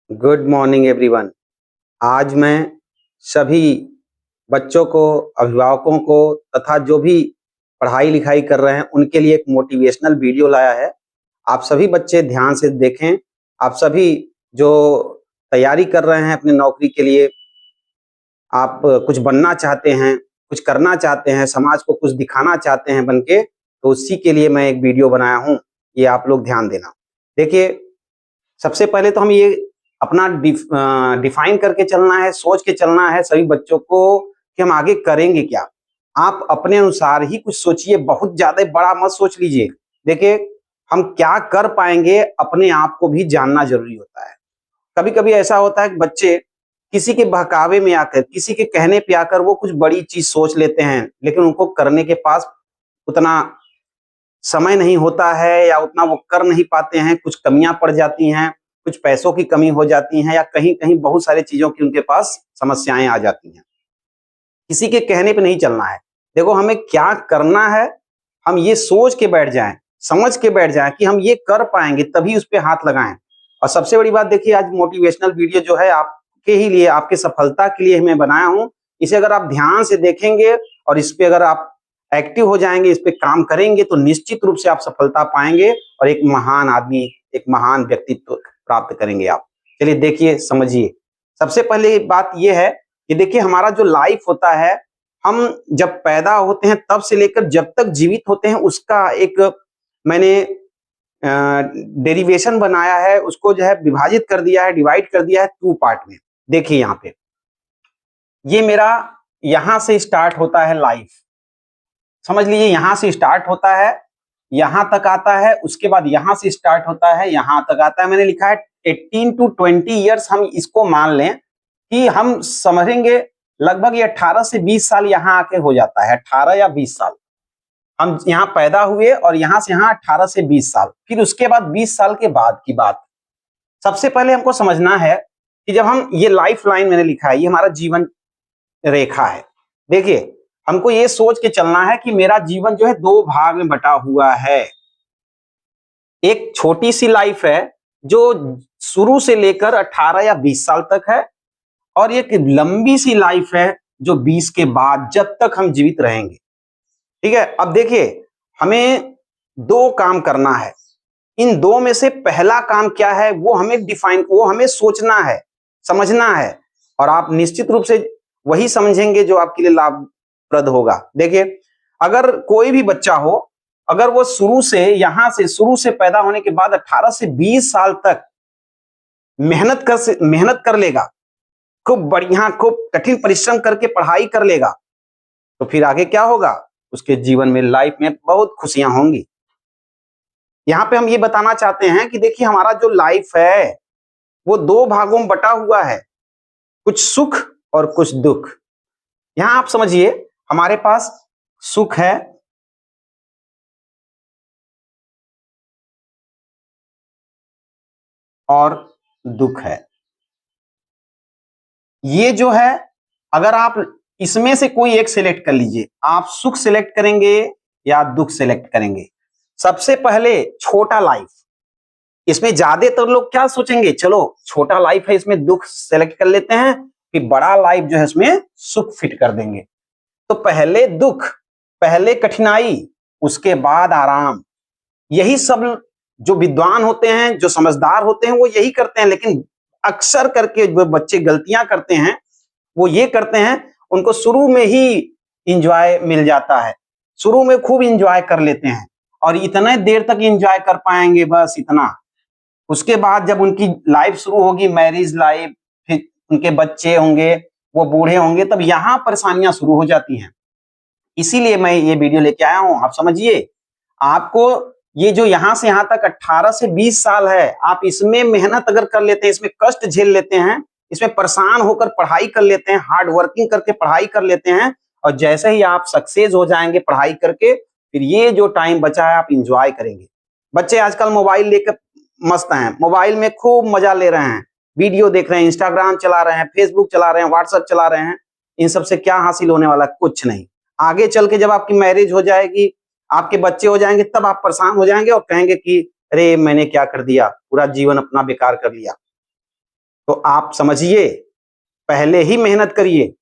Good morning everyone. आज मैं सभी बच्चों को, अभिभावकों को तथा जो भी पढ़ाई लिखाई कर रहे हैं उनके लिए एक मोटिवेशनल वीडियो लाया है। आप सभी बच्चे ध्यान से देखें। आप सभी जो तैयारी कर रहे हैं अपनी नौकरी के लिए, आप कुछ बनना चाहते हैं, कुछ करना चाहते हैं, समाज को कुछ दिखाना चाहते हैं बन के, तो उसी के लिए मैं एक वीडियो बनाया हूँ। ये आप लोग ध्यान देना। देखिए, सबसे पहले तो हम ये अपना डिफाइन करके चलना है, सोच के चलना है सभी बच्चों को कि हम आगे करेंगे क्या। आप अपने अनुसार ही कुछ सोचिए, बहुत ज्यादा बड़ा मत सोच लीजिए। देखिए, हम क्या कर पाएंगे अपने आप को भी जानना जरूरी होता है। कभी कभी ऐसा होता है कि बच्चे किसी के बहकावे में आकर, किसी के कहने पे आकर वो कुछ बड़ी चीज सोच लेते हैं, लेकिन उनको करने के पास उतना समय नहीं होता है या उतना वो कर नहीं पाते हैं। कुछ कमियां पड़ जाती हैं, कुछ पैसों की कमी हो जाती है, या कहीं कहीं बहुत सारी चीजों की उनके पास समस्याएं आ जाती हैं। किसी के कहने पे नहीं चलना है। देखो, हमें क्या करना है, हम ये सोच के बैठ जाएं, समझ के बैठ जाएं कि हम ये कर पाएंगे, तभी उस पर हाथ लगाएं। और सबसे बड़ी बात देखिए, आज मोटिवेशनल वीडियो जो है आपके ही लिए, आपके सफलता के लिए मैं बनाया हूँ। इसे अगर आप ध्यान से देखेंगे और इस पे अगर आप एक्टिव हो जाएंगे, इस पे काम करेंगे, तो निश्चित रूप से आप सफलता पाएंगे और एक महान आदमी, एक महान व्यक्तित्व प्राप्त करेंगे आप। चलिए देखिए, समझिए। सबसे पहले बात यह है कि देखिए, हमारा जो लाइफ होता है, हम जब पैदा होते हैं तब से लेकर जब तक जीवित होते हैं, उसका एक मैंने डेरिवेशन बनाया है, उसको जो है विभाजित कर दिया है, डिवाइड कर दिया है 2 पार्ट में। देखिए यहाँ पे, ये मेरा यहां से स्टार्ट होता है लाइफ। समझ लीजिए, यहां से स्टार्ट होता है, यहां तक आता है, उसके बाद यहां से स्टार्ट होता है, यहां तक आता है। मैंने लिखा है 18 to 20 ईयर्स। हम इसको मान लें कि हम समझेंगे लगभग ये 18 से 20 साल यहां आके हो जाता है। 18 या 20 साल हम यहाँ पैदा हुए और यहां से यहाँ 18 से 20 साल, फिर उसके बाद 20 साल के बाद की बात। सबसे पहले हमको समझना है कि जब हम ये लाइफ लाइन मैंने लिखा है, ये हमारा जीवन रेखा है। देखिए, हमको ये सोच के चलना है कि मेरा जीवन जो है 2 भाग में बटा हुआ है। एक छोटी सी लाइफ है जो शुरू से लेकर 18 या 20 साल तक है, और एक लंबी सी लाइफ है जो 20 के बाद, जब तक हम जीवित रहेंगे। ठीक है। अब देखिए, हमें 2 काम करना है। इन 2 में से पहला काम क्या है, वो हमें सोचना है, समझना है, और आप निश्चित रूप से वही समझेंगे जो आपके लिए लाभप्रद होगा। देखिए, अगर कोई भी बच्चा हो, अगर वो शुरू से पैदा होने के बाद 18 से 20 साल तक मेहनत कर लेगा, खूब बढ़िया, खूब कठिन परिश्रम करके पढ़ाई कर लेगा, तो फिर आगे क्या होगा, उसके जीवन में, लाइफ में बहुत खुशियां होंगी। यहाँ पे हम ये बताना चाहते हैं कि देखिए, हमारा जो लाइफ है वो 2 भागों में बटा हुआ है, कुछ सुख और कुछ दुख। यहां आप समझिए, हमारे पास सुख है और दुख है। ये जो है, अगर आप इसमें से कोई एक सिलेक्ट कर लीजिए, आप सुख सिलेक्ट करेंगे या दुख सिलेक्ट करेंगे। सबसे पहले छोटा लाइफ, इसमें ज्यादातर लोग क्या सोचेंगे, चलो छोटा लाइफ है, इसमें दुख सेलेक्ट कर लेते हैं, फिर बड़ा लाइफ जो है इसमें सुख फिट कर देंगे। तो पहले दुख, पहले कठिनाई, उसके बाद आराम। यही सब जो विद्वान होते हैं, जो समझदार होते हैं, वो यही करते हैं। लेकिन अक्सर करके जो बच्चे गलतियां करते हैं, वो ये करते हैं, उनको शुरू में ही इंजॉय मिल जाता है, शुरू में खूब इंजॉय कर लेते हैं, और इतने देर तक इंजॉय कर पाएंगे, बस इतना। उसके बाद जब उनकी लाइफ शुरू होगी, मैरिज लाइफ, फिर उनके बच्चे होंगे, वो बूढ़े होंगे, तब यहां परेशानियां शुरू हो जाती हैं। इसीलिए मैं ये वीडियो लेके आया हूं। आप समझिए, आपको ये जो यहां से यहां तक 18 से 20 साल है, आप इसमें मेहनत अगर कर लेते हैं, इसमें कष्ट झेल लेते हैं, इसमें परेशान होकर पढ़ाई कर लेते हैं, हार्ड वर्किंग करके पढ़ाई कर लेते हैं, और जैसे ही आप सक्सेस हो जाएंगे पढ़ाई करके, फिर ये जो टाइम बचा है आप इंजॉय करेंगे। बच्चे आजकल मोबाइल लेकर मस्त हैं, मोबाइल में खूब मजा ले रहे हैं, वीडियो देख रहे हैं, इंस्टाग्राम चला रहे हैं, फेसबुक चला रहे हैं, व्हाट्सएप चला रहे हैं। इन सबसे क्या हासिल होने वाला, कुछ नहीं। आगे चल के जब आपकी मैरिज हो जाएगी, आपके बच्चे हो जाएंगे, तब आप परेशान हो जाएंगे और कहेंगे कि अरे मैंने क्या कर दिया, पूरा जीवन अपना बेकार कर लिया। तो आप समझिए, पहले ही मेहनत करिए,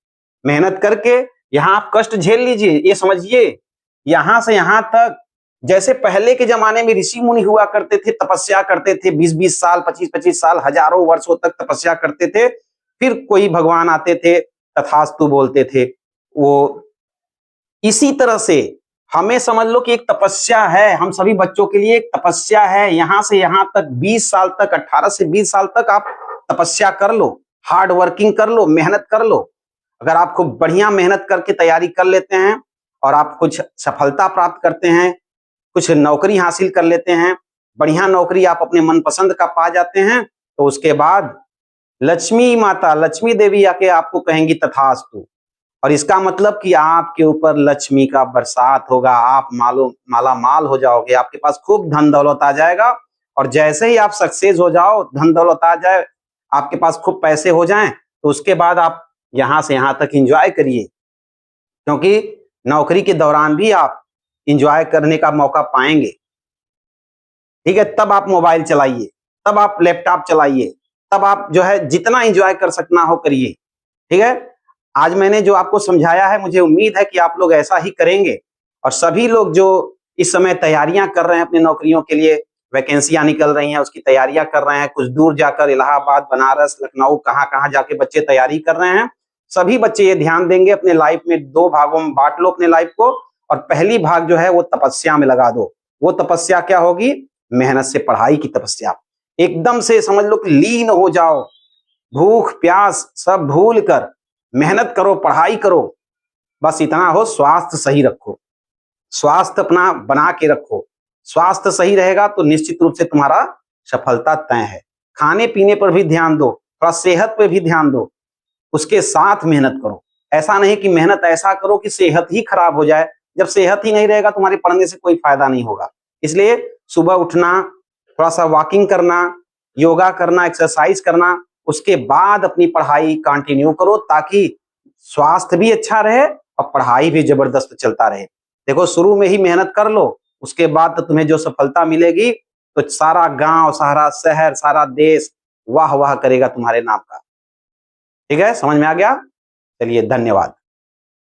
मेहनत करके यहाँ आप कष्ट झेल लीजिए। ये समझिए, यहाँ से यहाँ तक जैसे पहले के जमाने में ऋषि मुनि हुआ करते थे, तपस्या करते थे, 20-20 साल, 25-25 साल, हजारों वर्षों तक तपस्या करते थे, फिर कोई भगवान आते थे, तथास्तु बोलते थे। वो इसी तरह से हमें समझ लो कि एक तपस्या है, हम सभी बच्चों के लिए एक तपस्या है। यहां से यहां तक 20 साल तक, 18 से 20 साल तक आप तपस्या कर लो, हार्ड वर्किंग कर लो, मेहनत कर लो। अगर आप खूब बढ़िया मेहनत करके तैयारी कर लेते हैं और आप कुछ सफलता प्राप्त करते हैं, कुछ नौकरी हासिल कर लेते हैं, बढ़िया नौकरी आप अपने मनपसंद का पा जाते हैं, तो उसके बाद लक्ष्मी माता, लक्ष्मी देवी आके आपको कहेंगी तथास्तु। और इसका मतलब कि आपके ऊपर लक्ष्मी का बरसात होगा, आप माला माल हो जाओगे, आपके पास खूब धन दौलत आ जाएगा। और जैसे ही आप सक्सेस हो जाओ, धन दौलत आ जाए, आपके पास खूब पैसे हो जाएं, तो उसके बाद आप यहां से यहां तक एंजॉय करिए, क्योंकि नौकरी के दौरान भी आप एंजॉय करने का मौका पाएंगे। ठीक है, तब आप मोबाइल चलाइए, तब आप लैपटॉप चलाइए, तब आप जो है जितना एंजॉय कर सकना हो करिए। ठीक है, आज मैंने जो आपको समझाया है, मुझे उम्मीद है कि आप लोग ऐसा ही करेंगे। और सभी लोग जो इस समय तैयारियां कर रहे हैं अपनी नौकरियों के लिए, वैकेंसियां निकल रही हैं, उसकी तैयारियां कर रहे हैं, कुछ दूर जाकर इलाहाबाद, बनारस, लखनऊ, कहाँ कहाँ जाके बच्चे तैयारी कर रहे हैं, सभी बच्चे ये ध्यान देंगे, अपने लाइफ में 2 भागों में बांट लो अपने लाइफ को। और पहली भाग जो है वो तपस्या में लगा दो। वो तपस्या क्या होगी? मेहनत से पढ़ाई की तपस्या। एकदम से समझ लो कि लीन हो जाओ, भूख प्यास सब भूल कर मेहनत करो, पढ़ाई करो। बस इतना हो, स्वास्थ्य सही रखो, स्वास्थ्य अपना बना के रखो। स्वास्थ्य सही रहेगा तो निश्चित रूप से तुम्हारा सफलता तय है। खाने पीने पर भी ध्यान दो, थोड़ा सेहत पे भी ध्यान दो, उसके साथ मेहनत करो। ऐसा नहीं कि मेहनत ऐसा करो कि सेहत ही खराब हो जाए। जब सेहत ही नहीं रहेगा, तुम्हारे पढ़ने से कोई फायदा नहीं होगा। इसलिए सुबह उठना, थोड़ा सा वॉकिंग करना, योगा करना, एक्सरसाइज करना, उसके बाद अपनी पढ़ाई कंटिन्यू करो, ताकि स्वास्थ्य भी अच्छा रहे और पढ़ाई भी जबरदस्त चलता रहे। देखो, शुरू में ही मेहनत कर लो, उसके बाद तो तुम्हें जो सफलता मिलेगी, तो सारा गांव, सारा शहर, सारा देश वाह वाह करेगा तुम्हारे नाम का। ठीक है, समझ में आ गया? चलिए, धन्यवाद।